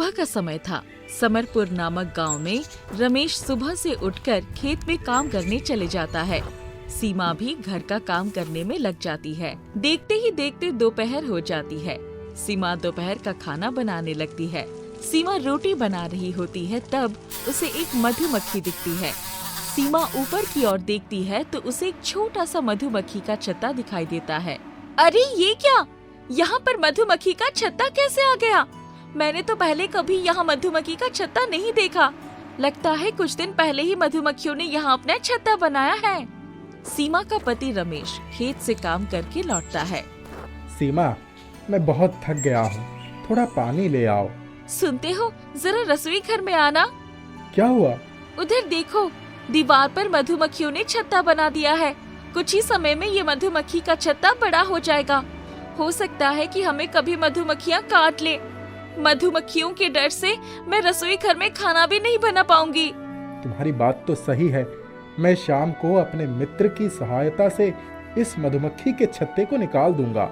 सुबह का समय था। समरपुर नामक गांव में रमेश सुबह से उठकर खेत में काम करने चले जाता है। सीमा भी घर का काम करने में लग जाती है। देखते ही देखते दोपहर हो जाती है। सीमा दोपहर का खाना बनाने लगती है। सीमा रोटी बना रही होती है, तब उसे एक मधुमक्खी दिखती है। सीमा ऊपर की ओर देखती है तो उसे एक छोटा सा मधुमक्खी का छत्ता दिखाई देता है। अरे ये क्या, यहाँ पर मधुमक्खी का छत्ता कैसे आ गया? मैंने तो पहले कभी यहाँ मधुमक्खी का छत्ता नहीं देखा। लगता है कुछ दिन पहले ही मधुमक्खियों ने यहाँ अपना छत्ता बनाया है। सीमा का पति रमेश खेत से काम करके लौटता है। सीमा, मैं बहुत थक गया हूँ, थोड़ा पानी ले आओ। सुनते हो, जरा रसोई घर में आना। क्या हुआ? उधर देखो, दीवार पर मधुमक्खियों ने छत्ता बना दिया है। कुछ ही समय में ये मधुमक्खी का छत्ता बड़ा हो जाएगा। हो सकता है कि हमें कभी मधुमक्खियाँ काट ले। मधुमक्खियों के डर से मैं रसोई घर में खाना भी नहीं बना पाऊंगी। तुम्हारी बात तो सही है। मैं शाम को अपने मित्र की सहायता से इस मधुमक्खी के छत्ते को निकाल दूंगा।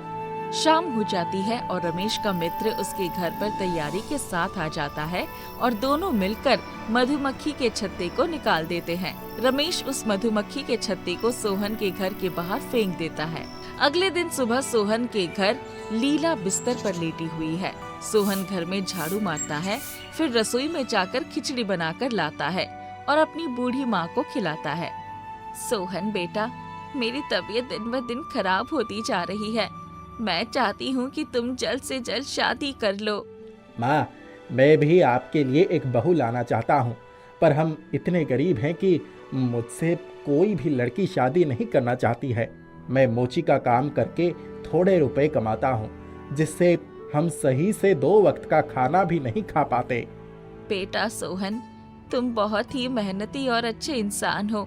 शाम हो जाती है और रमेश का मित्र उसके घर पर तैयारी के साथ आ जाता है और दोनों मिलकर मधुमक्खी के छत्ते को निकाल देते हैं। रमेश उस मधुमक्खी के छत्ते को सोहन के घर के बाहर फेंक देता है। अगले दिन सुबह सोहन के घर लीला बिस्तर पर लेटी हुई है। सोहन घर में झाड़ू मारता है, फिर रसोई में जाकर खिचड़ी बनाकर लाता है और अपनी बूढ़ी माँ को खिलाता है। सोहन बेटा, मेरी तबीयत दिन ब दिन खराब होती जा रही है। मैं चाहती हूँ कि तुम जल्द से जल्द शादी कर लो। माँ, मैं भी आपके लिए एक बहू लाना चाहता हूँ, पर हम इतने गरीब हैं कि मुझसे कोई भी लड़की शादी नहीं करना चाहती है। मैं मोची का काम करके थोड़े रुपए कमाता हूँ, जिससे हम सही से 2 वक्त का खाना भी नहीं खा पाते। बेटा सोहन, तुम बहुत ही मेहनती और अच्छे इंसान हो।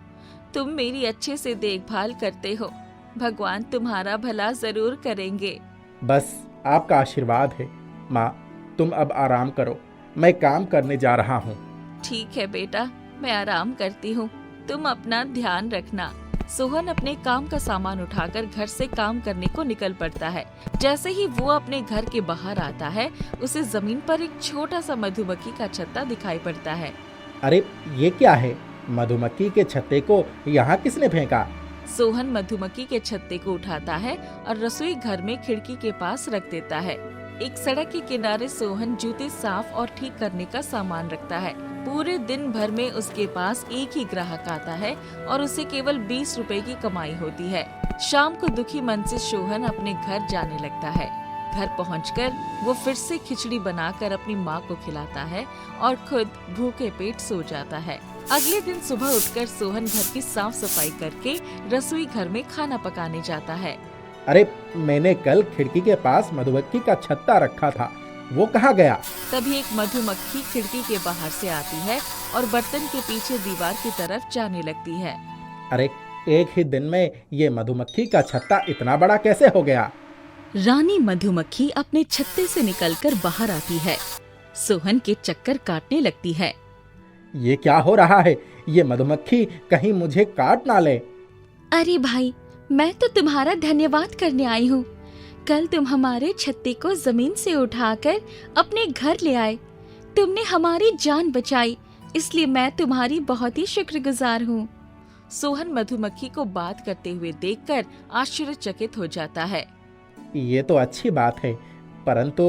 तुम मेरी अच्छे से देखभाल करते हो। भगवान तुम्हारा भला जरूर करेंगे। बस आपका आशीर्वाद है। माँ, तुम अब आराम करो, मैं काम करने जा रहा हूँ। ठीक है बेटा, मैं आराम करती हूँ। तुम अपना ध्यान रखना। सोहन अपने काम का सामान उठाकर घर से काम करने को निकल पड़ता है। जैसे ही वो अपने घर के बाहर आता है, उसे जमीन पर एक छोटा सा मधुमक्खी का छत्ता दिखाई पड़ता है। अरे ये क्या है? मधुमक्खी के छत्ते को यहाँ किसने फेंका? सोहन मधुमक्खी के छत्ते को उठाता है और रसोई घर में खिड़की के पास रख देता है। एक सड़क के किनारे सोहन जूते साफ और ठीक करने का सामान रखता है। पूरे दिन भर में उसके पास एक ही ग्राहक आता है और उसे केवल 20 रुपए की कमाई होती है। शाम को दुखी मन से सोहन अपने घर जाने लगता है। घर पहुंचकर वो फिर से खिचड़ी बनाकर अपनी माँ को खिलाता है और खुद भूखे पेट सो जाता है। अगले दिन सुबह उठकर सोहन घर की साफ सफाई करके रसोई घर में खाना पकाने जाता है। अरे, मैंने कल खिड़की के पास मधुमक्खी का छत्ता रखा था, वो कहाँ गया? तभी एक मधुमक्खी खिड़की के बाहर से आती है और बर्तन के पीछे दीवार की तरफ जाने लगती है। अरे, एक ही दिन में ये मधुमक्खी का छत्ता इतना बड़ा कैसे हो गया? रानी मधुमक्खी अपने छत्ते से निकलकर बाहर आती है। सोहन के चक्कर काटने लगती है। ये क्या हो रहा है? ये मधुमक्खी कहीं मुझे काट ना ले। अरे भाई, मैं तो तुम्हारा धन्यवाद करने आई हूँ। कल तुम हमारे छत्ते को जमीन से उठाकर अपने घर ले आए। तुमने हमारी जान बचाई, इसलिए मैं तुम्हारी बहुत ही शुक्रगुजार हूँ। सोहन मधुमक्खी को बात करते हुए देखकर आश्चर्यचकित हो जाता है। ये तो अच्छी बात है, परंतु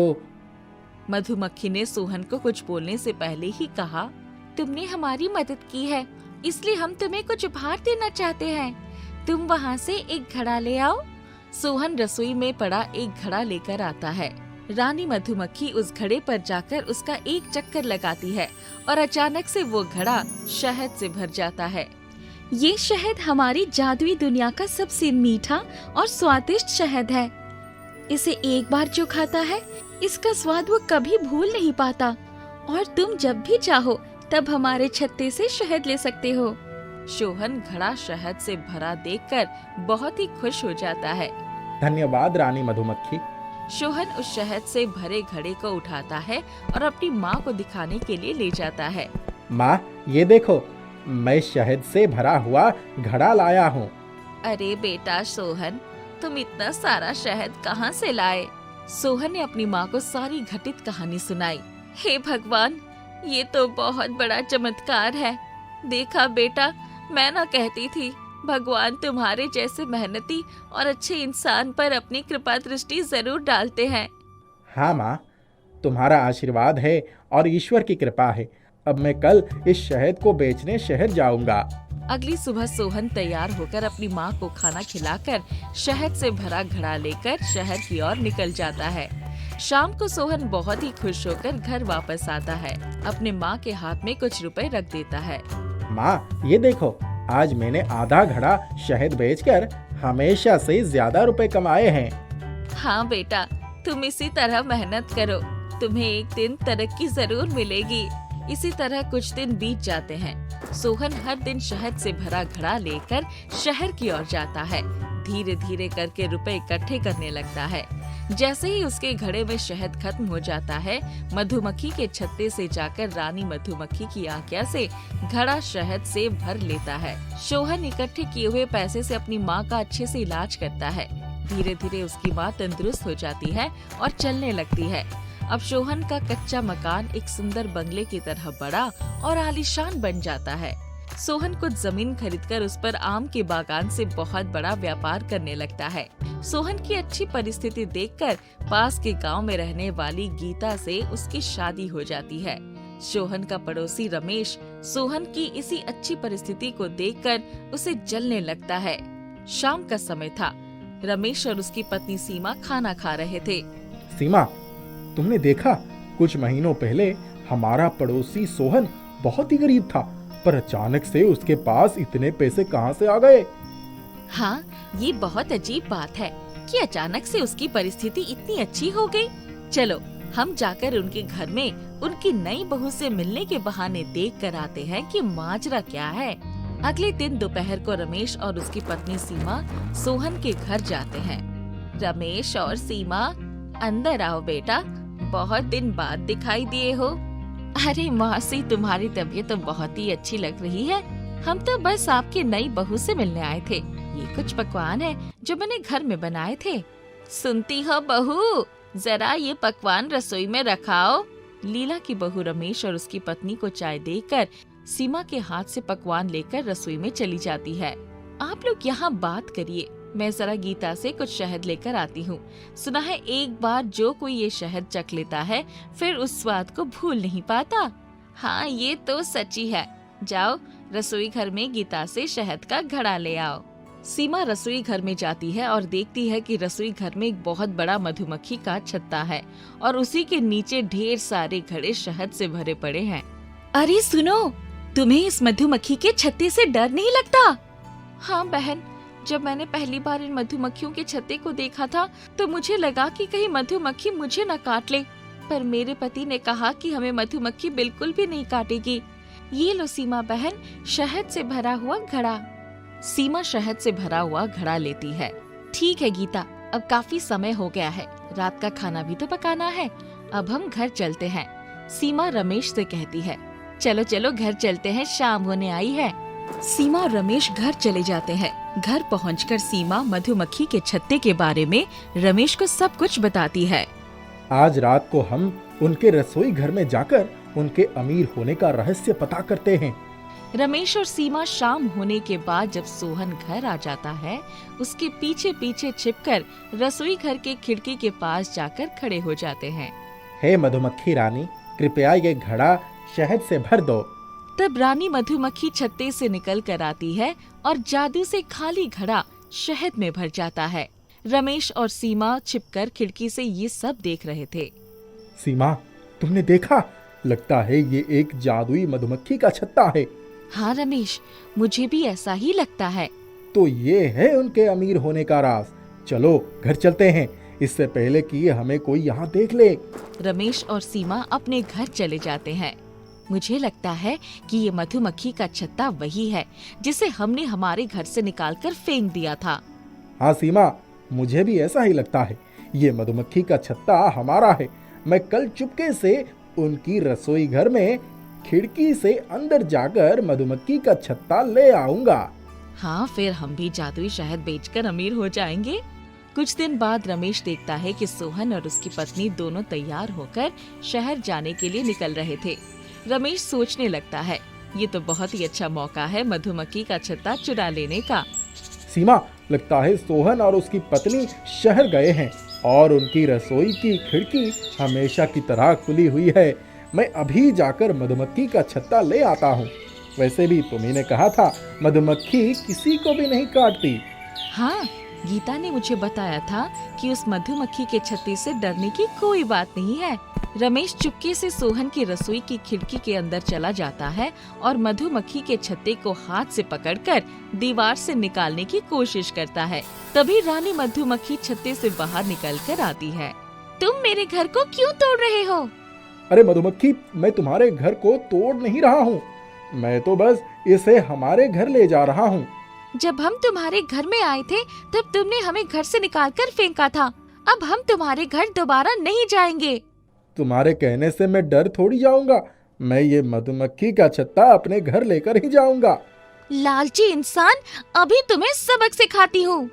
मधुमक्खी ने सोहन को कुछ बोलने से पहले ही कहा, तुमने हमारी मदद की है, इसलिए हम तुम्हें कुछ उपहार देना चाहते हैं। तुम वहाँ से एक घड़ा ले आओ। सोहन रसोई में पड़ा एक घड़ा लेकर आता है। रानी मधुमक्खी उस घड़े पर जाकर उसका एक चक्कर लगाती है और अचानक से वो घड़ा शहद से भर जाता है। ये शहद हमारी जादुई दुनिया का सबसे मीठा और स्वादिष्ट शहद है। इसे एक बार जो खाता है, इसका स्वाद वो कभी भूल नहीं पाता और तुम जब भी चाहो तब हमारे छत्ते से शहद ले सकते हो। सोहन घड़ा शहद से भरा देखकर बहुत ही खुश हो जाता है। धन्यवाद रानी मधुमक्खी। सोहन उस शहद से भरे घड़े को उठाता है और अपनी माँ को दिखाने के लिए ले जाता है। माँ, ये देखो, मैं शहद से भरा हुआ घड़ा लाया हूँ। अरे बेटा सोहन, तुम इतना सारा शहद कहाँ से लाए? सोहन ने अपनी माँ को सारी घटित कहानी सुनाई। हे भगवान, ये तो बहुत बड़ा चमत्कार है। देखा बेटा, मैं ना कहती थी, भगवान तुम्हारे जैसे मेहनती और अच्छे इंसान पर अपनी कृपा दृष्टि जरूर डालते हैं। हाँ माँ, तुम्हारा आशीर्वाद है और ईश्वर की कृपा है। अब मैं कल इस शहद को बेचने शहर जाऊंगा। अगली सुबह सोहन तैयार होकर अपनी माँ को खाना खिलाकर शहद से भरा घड़ा लेकर शहर की ओर निकल जाता है। शाम को सोहन बहुत ही खुश होकर घर वापस आता है। अपने माँ के हाथ में कुछ रुपए रख देता है। माँ, ये देखो, आज मैंने आधा घड़ा शहद बेचकर हमेशा से ज्यादा रुपए कमाए हैं। हाँ बेटा, तुम इसी तरह मेहनत करो, तुम्हें एक दिन तरक्की जरूर मिलेगी। इसी तरह कुछ दिन बीत जाते हैं। सोहन हर दिन शहद से भरा घड़ा लेकर शहर की ओर जाता है। धीरे धीरे करके रुपए इकट्ठे करने लगता है। जैसे ही उसके घड़े में शहद खत्म हो जाता है, मधुमक्खी के छत्ते से जाकर रानी मधुमक्खी की आज्ञा से घड़ा शहद से भर लेता है। सोहन इकट्ठे किए हुए पैसे से अपनी माँ का अच्छे से इलाज करता है। धीरे धीरे उसकी माँ तंदुरुस्त हो जाती है और चलने लगती है। अब सोहन का कच्चा मकान एक सुंदर बंगले की तरह बड़ा और आलीशान बन जाता है। सोहन कुछ जमीन खरीदकर उस पर आम के बागान से बहुत बड़ा व्यापार करने लगता है। सोहन की अच्छी परिस्थिति देखकर पास के गांव में रहने वाली गीता से उसकी शादी हो जाती है। सोहन का पड़ोसी रमेश सोहन की इसी अच्छी परिस्थिति को देखकर उसे जलने लगता है। शाम का समय था। रमेश और उसकी पत्नी सीमा खाना खा रहे थे। सीमा, तुमने देखा, कुछ महीनों पहले हमारा पड़ोसी सोहन बहुत ही गरीब था, पर अचानक से उसके पास इतने पैसे कहाँ से आ गए? हाँ, ये बहुत अजीब बात है कि अचानक से उसकी परिस्थिति इतनी अच्छी हो गई। चलो हम जाकर उनके घर में उनकी नई बहू से मिलने के बहाने देख कर आते हैं कि माजरा क्या है। अगले दिन दोपहर को रमेश और उसकी पत्नी सीमा सोहन के घर जाते हैं। रमेश और सीमा, अंदर आओ बेटा, बहुत दिन बाद दिखाई दिए हो। अरे मौसी, तुम्हारी तबीयत तो बहुत ही अच्छी लग रही है। हम तो बस आपकी नई बहू से मिलने आए थे। ये कुछ पकवान है जो मैंने घर में बनाए थे। सुनती हो बहू, जरा ये पकवान रसोई में रखाओ। लीला की बहू रमेश और उसकी पत्नी को चाय देकर सीमा के हाथ से पकवान लेकर रसोई में चली जाती है। आप लोग यहाँ बात करिए, मैं जरा गीता से कुछ शहद लेकर आती हूँ। सुना है एक बार जो कोई ये शहद चख लेता है फिर उस स्वाद को भूल नहीं पाता। हाँ, ये तो सच्ची है। जाओ रसोई घर में गीता से शहद का घड़ा ले आओ। सीमा रसोई घर में जाती है और देखती है कि रसोई घर में एक बहुत बड़ा मधुमक्खी का छत्ता है और उसी के नीचे ढेर सारे घड़े शहद से भरे पड़े हैं। अरे सुनो, तुम्हें इस मधुमक्खी के छत्ते से डर नहीं लगता? हाँ बहन, जब मैंने पहली बार इन मधुमक्खियों के छत्ते को देखा था तो मुझे लगा कि कहीं मधुमक्खी मुझे न काट ले, पर मेरे पति ने कहा कि हमें मधुमक्खी बिल्कुल भी नहीं काटेगी। ये लो सीमा बहन, शहद से भरा हुआ घड़ा। सीमा शहद से भरा हुआ घड़ा लेती है। ठीक है गीता, अब काफी समय हो गया है, रात का खाना भी तो पकाना है। अब हम घर चलते हैं। सीमा रमेश से कहती है, चलो चलो घर चलते हैं, शाम होने आई है। सीमा और रमेश घर चले जाते हैं। घर पहुंचकर सीमा मधुमक्खी के छत्ते के बारे में रमेश को सब कुछ बताती है। आज रात को हम उनके रसोई घर में जाकर उनके अमीर होने का रहस्य पता करते हैं। रमेश और सीमा शाम होने के बाद जब सोहन घर आ जाता है, उसके पीछे पीछे छिपकर रसोई घर के खिड़की के पास जाकर खड़े हो जाते हैं। हे मधुमक्खी रानी, कृपया ये घड़ा शहद से भर दो। तब रानी मधुमक्खी छत्ते से निकल कर आती है और जादू से खाली घड़ा शहद में भर जाता है। रमेश और सीमा छिपकर खिड़की से ये सब देख रहे थे। सीमा, तुमने देखा? लगता है ये एक जादुई मधुमक्खी का छत्ता है। हाँ रमेश, मुझे भी ऐसा ही लगता है। तो ये है उनके अमीर होने का राज। चलो घर चलते हैं, इससे पहले कि हमें कोई यहाँ देख ले। रमेश और सीमा अपने घर चले जाते हैं। मुझे लगता है कि ये मधुमक्खी का छत्ता वही है जिसे हमने हमारे घर से निकालकर फेंक दिया था। हाँ सीमा, मुझे भी ऐसा ही लगता है। ये मधुमक्खी का छत्ता हमारा है। मैं कल चुपके से उनकी रसोई घर में खिड़की से अंदर जाकर मधुमक्खी का छत्ता ले आऊंगा। हाँ, फिर हम भी जादुई शहद बेचकर अमीर हो जाएंगे। कुछ दिन बाद रमेश देखता है कि सोहन और उसकी पत्नी दोनों तैयार होकर शहर जाने के लिए निकल रहे थे। रमेश सोचने लगता है, ये तो बहुत ही अच्छा मौका है मधुमक्खी का छत्ता चुरा लेने का। सीमा, लगता है सोहन और उसकी पत्नी शहर गए हैं और उनकी रसोई की खिड़की हमेशा की तरह खुली हुई है। मैं अभी जाकर मधुमक्खी का छत्ता ले आता हूँ। वैसे भी तुम्ही ने कहा था मधुमक्खी किसी को भी नहीं काटती। हाँ, गीता ने मुझे बताया था कि उस मधुमक्खी के छत्ते से डरने की कोई बात नहीं है। रमेश चुपके से सोहन की रसोई की खिड़की के अंदर चला जाता है और मधुमक्खी के छत्ते को हाथ से पकड़कर दीवार से निकालने की कोशिश करता है। तभी रानी मधुमक्खी छत्ते से बाहर निकलकर आती है। तुम मेरे घर को क्यों तोड़ रहे हो? अरे मधुमक्खी, मैं तुम्हारे घर को तोड़ नहीं रहा हूँ, मैं तो बस इसे हमारे घर ले जा रहा हूँ। जब हम तुम्हारे घर में आए थे तब तुमने हमें घर से निकालकर फेंका था। अब हम तुम्हारे घर दोबारा नहीं जाएंगे। तुम्हारे कहने से मैं डर थोड़ी जाऊंगा। मैं ये मधुमक्खी का छत्ता अपने घर लेकर ही जाऊंगा। लालची इंसान, अभी तुम्हें सबक सिखाती हूँ।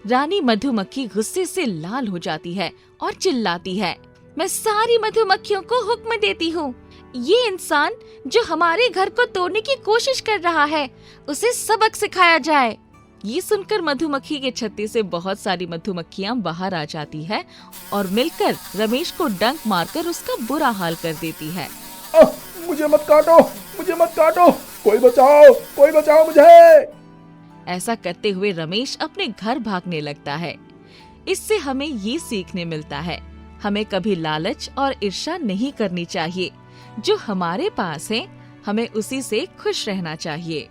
रानी मधुमक्खी गुस्से से लाल हो जाती है और चिल्लाती है, मैं सारी मधुमक्खियों को हुक्म देती हूँ, ये इंसान जो हमारे घर को तोड़ने की कोशिश कर रहा है, उसे सबक सिखाया जाए। ये सुनकर मधुमक्खी के छत्ते से बहुत सारी मधुमक्खियाँ बाहर आ जाती है और मिलकर रमेश को डंक मारकर उसका बुरा हाल कर देती है। मुझे मत काटो, मुझे मत काटो, कोई बचाओ मुझे। ऐसा करते हुए रमेश अपने घर भागने लगता है। इससे हमें ये सीखने मिलता है, हमें कभी लालच और ईर्ष्या नहीं करनी चाहिए। जो हमारे पास है हमें उसी से खुश रहना चाहिए।